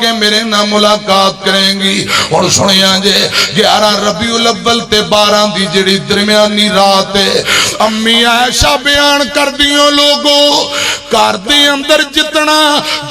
کے میرے نہ ملاقات کریں گی۔ اور سنیا جے 11 ربیع الاول تے 12 دی جڑی درمیانی رات ہے، امی عائشہ بیان کر دیوں لوگوں گھر دے اندر جتنا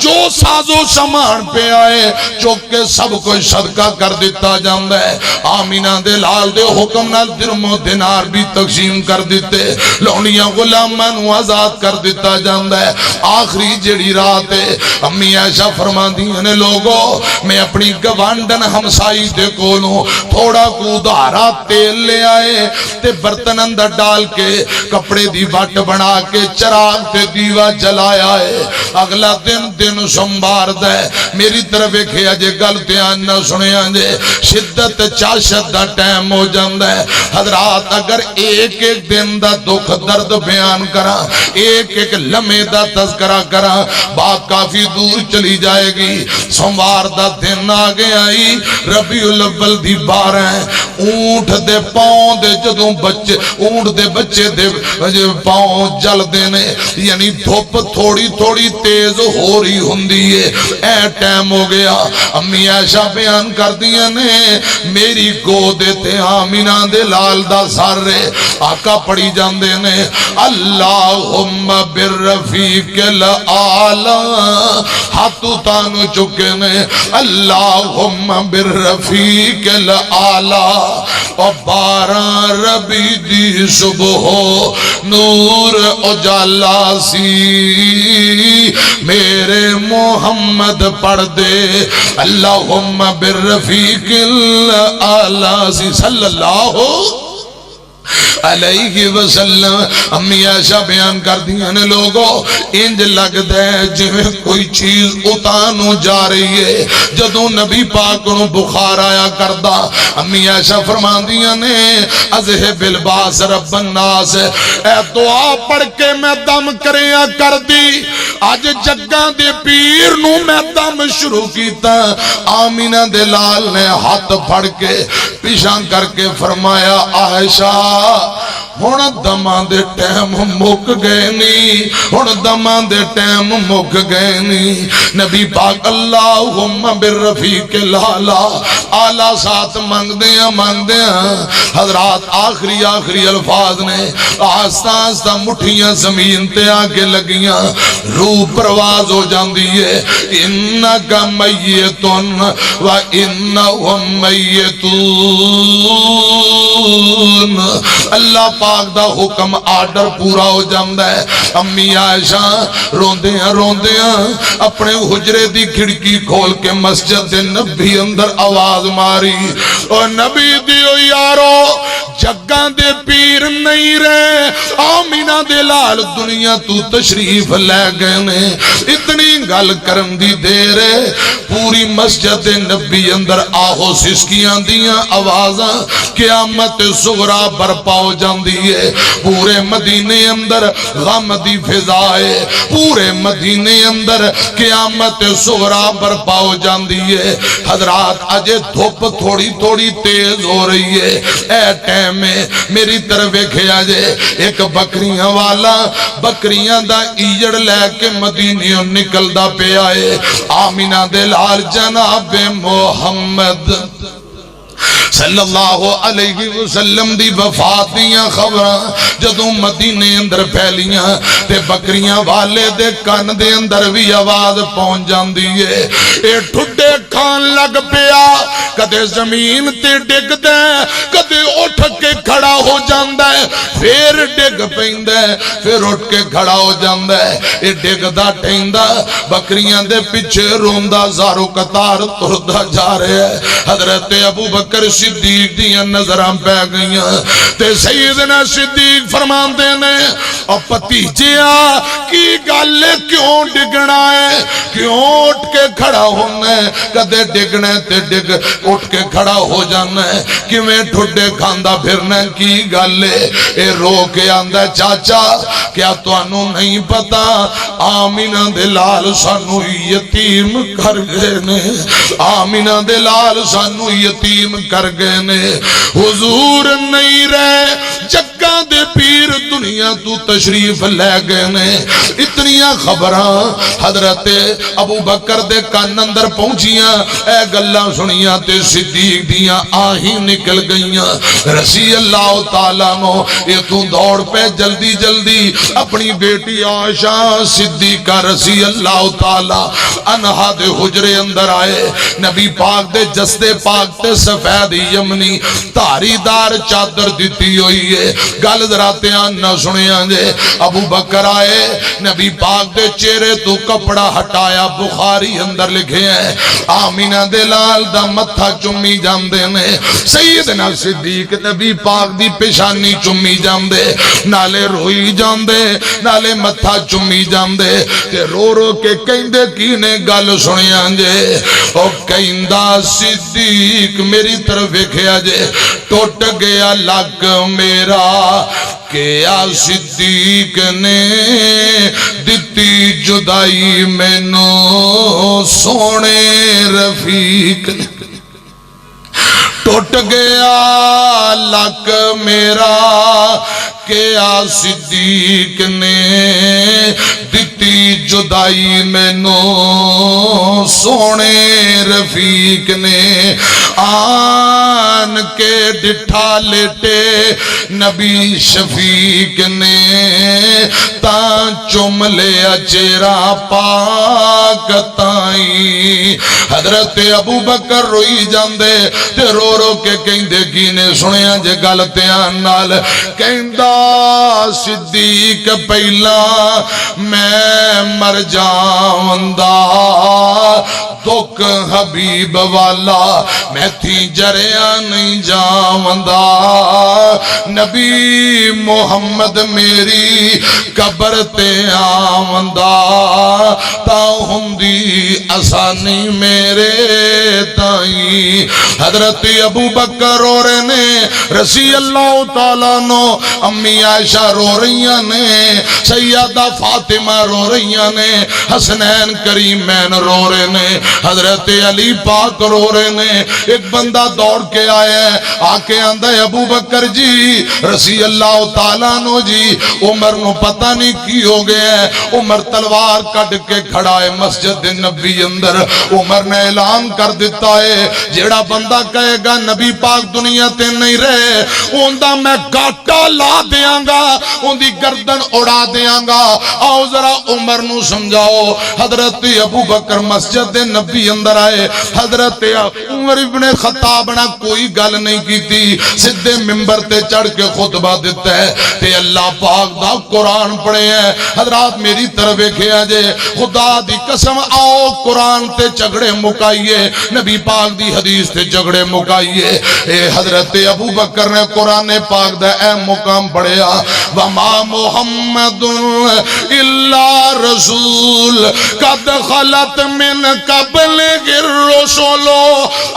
جو ساز و سامان پہ آئے چوک کے سب کو صدقہ کر دیتا جاندا ہے۔ آمینہ دے لال دے حکم نال درم و دینار بھی تقسیم کر دیتے، لونیاں غلامان نو آزاد کر دیتا جاندا ہے۔ آخری جڑی رات ہے امی عائشہ فرماندیاں نے لوگوں میں اپنی گوانڈن ہمسائی دے کولوں تھوڑا کو ادھارا تیل لے آئے تے برتن اندر ڈال کے کپڑے دی وٹ بنا کے چراغ تے دیوا جلایا ہے۔ اگلا دن سوموار دے میری طرف ایکھیا جے گل دھیان نہ سنیا جے شدت چاشت دا ٹائم ہو جاندا ہے۔ حضرات اگر ایک ایک دن دا دکھ درد بیان کراں، ایک ایک لمحے دا تذکرہ کراں، بات کافی دور چلی جائے گی۔ سوموار دا دن آ گیا ہی ربیع الاول دی 12 اونٹ دے پاؤں دے جدوں بچے اونٹ دے بچے دے پاؤں جل دینے یعنی دھوپ تھوڑی تھوڑی تیز ہو رہی ہوندی ہے۔ اے ٹائم ہو گیا امی عائشہ بیان کر دیا نے میری گودے تے آمینہ دے لال دا سر آقا پڑی جاندے نے اللہم بالرفیق الاعلی، ہاتھو تانو چکے نے اللہم بالرفیق الاعلی۔ اور 12 ربیع دی صبح نور اجالا سی میرے محمد پڑھ دے اللہم بالرفیق الاعلی سی صلی اللہ علیہ وسلم۔ امی عائشہ بیان کر دیا نے لوگوں انج لگ دے جویں کوئی چیز اتانو جا رہی ہے۔ جدوں نبی پاک کو بخار آیا کردا امی عائشہ فرمان دیا نے اذہب الباس رب الناس، اے دعا پڑھ کے میں دم کریا کر دی۔ آج جگاں دے پیر نو میں دم شروع کیتا۔ آمینہ دے لال نے ہاتھ پھڑ کے پیشاں کر کے فرمایا عائشہ ہن دماں دے ٹائم مک گئے نہیں، ہن دماں دے ٹائم مک گئے نہیں۔ نبی پاک اللہم بالرفیق الاعلی اعلیٰ ساتھ مانگ دیاں حضرات آخری الفاظ نے آہستہ آہستہ مٹھیاں زمین تے آگے لگیاں، روح پرواز ہو جاندی ہے۔ انکا میتن و انہم میتون، اللہ پاک دا حکم آرڈر پورا ہو جاندہ ہے۔ امی عائشہ روندیاں اپنے حجرے دی کھڑکی کھول کے مسجد نبی اندر آواز ماری، اور نبی دیو یارو جگاں دے پیر نہیں رہے، آمینہ دے لال دنیا تو تشریف لے گئے نے۔ اتنی گل کرن دی دیر ہے پوری مسجد نبی اندر آہو سسکیاں دیاں آوازاں قیامت صغریٰ برپا ہو جاندی ہے۔ پورے مدینے اندر غم دی فضائے، پورے مدینے اندر قیامت صغریٰ برپا ہو جاندی ہے۔ حضرات اجے دھوپ تھوڑی تھوڑی تیز ہو رہی ہے۔ اے ٹائم میں میری طرف ایکھیا جے ایک بکریاں والا بکریاں دا ایجڑ لے کے مدینیوں نکل دا پہ آئے۔ آمینہ دے لال جناب محمد صلی اللہ علیہ وسلم دی وفات دیاں خبراں جدوں مدینے اندر پھیلیاں تے بکریاں والے دے کان دے اندر بھی آواز پہنچ جاندی ہے۔ اے ٹھڈے کھان لگ پیا، کدے زمین تے ڈگ دے، کدے اٹھ کے کھڑا ہو جاندہ ہے، پھر ڈگ پیندہ ہے، پھر اٹھ کے کھڑا ہو جاندہ ہے۔ اے ڈگ دا ٹھیندہ بکریاں دے پیچھے روندہ زارو قطار تردہ جا رہے ہیں۔ حضرت ابو بکر صدیق دیاں نظران پہ گئیاں تے سیدنا صدیق فرمان دینے اور پتیجیاں کی گالے کیوں ڈگنا ہے، کیوں اٹھ کے کھڑا ہونا ہے، کدے ڈگنا ہے تے ڈگ اٹھ کے کھڑا ہو جانا ہے، کیویں ٹھڈے کھاندہ پھرنا کی گالے۔ اے رو کے آندہ چاچا کیا تو انہوں نہیں پتا آمینہ دے لال سانو یتیم کر گئے نے، آمینہ دے لال سانو یتیم کر گئے نے، حضور نہیں رہے جگاں دے پیر دنیا تو تشریف لے گئے نے اتنیاں خبراں حضرت ابو بکر دے کان اندر پہنچیاں اے گلاں سنیاں تے صدیق دیاں آہیں نکل گئیاں رضی اللہ تعالیٰ نو یہ تو دوڑ پہ جلدی جلدی اپنی بیٹی عائشہ صدیقہ رضی اللہ تعالیٰ عنہا دے حجرے اندر آئے نبی پاک دے جسدے پاک تے سفید یمنی تاری دار چادر دیتی ہوئی ہے گل ذرا دھیان نہ سنیا جے ابو بکر آئے نبی پاک دے چہرے تو کپڑا ہٹایا بخاری اندر لکھے ہیں آمینہ دے لال دا متھا چمی جاندے نے سیدنا صدیق نبی پاک دی پیشانی چمی جاندے نالے روئی جاندے نالے متھا چمی جاندے تے رو رو کے کہندے کی نے گل سنیا جے او کہندہ صدیق میری طرف ویکھیا جے ٹوٹ گیا لگ میرا کیا صدیق نے دتی جدائی مینوں سونے رفیق نے ٹوٹ گیا لک میرا کیا صدیق نے دتی جدائی مینوں سونے رفیق نے آن کے ڈٹھا لیٹے نبی شفیق نے تاں چم لیا چہرہ پاک تائیں حضرت ابو بکر روئی جاندے تے رو رو کے کہندے گینے سنیا جے گلتیاں نال کہندہ صدیق پہلا میں مر جاوندہ دکھ حبیب والا میں تھی جریا نہیں جاوندہ نبی محمد میری قبر تے آوندہ تا ہندی آسانی میرے تائیں حضرت ابو بکر رو رہے نے رضی اللہ تعالیٰ نو امی عائشہ رو رہیاں نے سیدہ فاطمہ رو رہیاں نے حسنین کریمین رو رہے نے حضرت علی پاک رو رہے نے ایک بندہ دوڑ کے آیا ہے آکے آندہ ابو بکر جی رضی اللہ تعالیٰ نو جی عمر نو پتہ نہیں کی ہو گیا ہے عمر تلوار کٹ کے کھڑا ہے مسجد نبی اندر عمر نے اعلان کر دیتا ہے جیڑا بندہ کہے گا نبی پاک دنیا تے نہیں رہے اوندہ میں گاٹا لا دیاں گا اوندی گردن اڑا دیاں گا آؤ ذرا عمر نو سمجھاؤ حضرت ابو بکر مسجد نبی اندر آئے حضرت عمر ابن خطاب نے کوئی گل نہیں کی تھی سدھے ممبر تے چڑھ کے خطبہ دیتا ہے تے اللہ پاک دا قرآن پڑھے ہیں حضرات میری طرف کیا جے خدا دی قسم آؤ قرآن تے جھگڑے مکائیے نبی پاک دی حدیث تے جھگڑے مکائیے اے حضرت ابو بکر نے قرآن پاک دا اے مقام پڑھیا وما محمد الا رسول قد خلت من قبل الرسل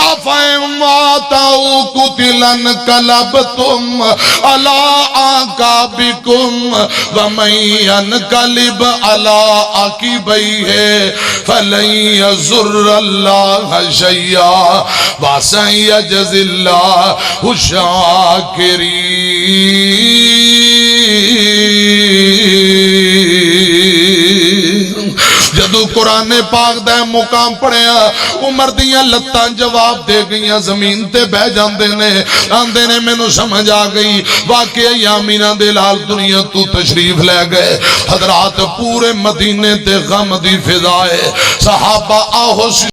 افئن ماتوا قتلا انقلبتم على اعقابكم ومن ينقلب على عقبيه فلن يضر الله شيئا وسيجزي الله الشاكرين جدو قرآن پاک دے مقام پڑھیا عمر دیاں لتاں جواب دے گئیاں زمین تے بہ جاندے نے آندے نے میں نو سمجھ آ گئی واقعی آمینہ دے لال دنیا تو تشریف لے گئے حضرات پورے مدینے تے غم دی فضائے صحابہ آہو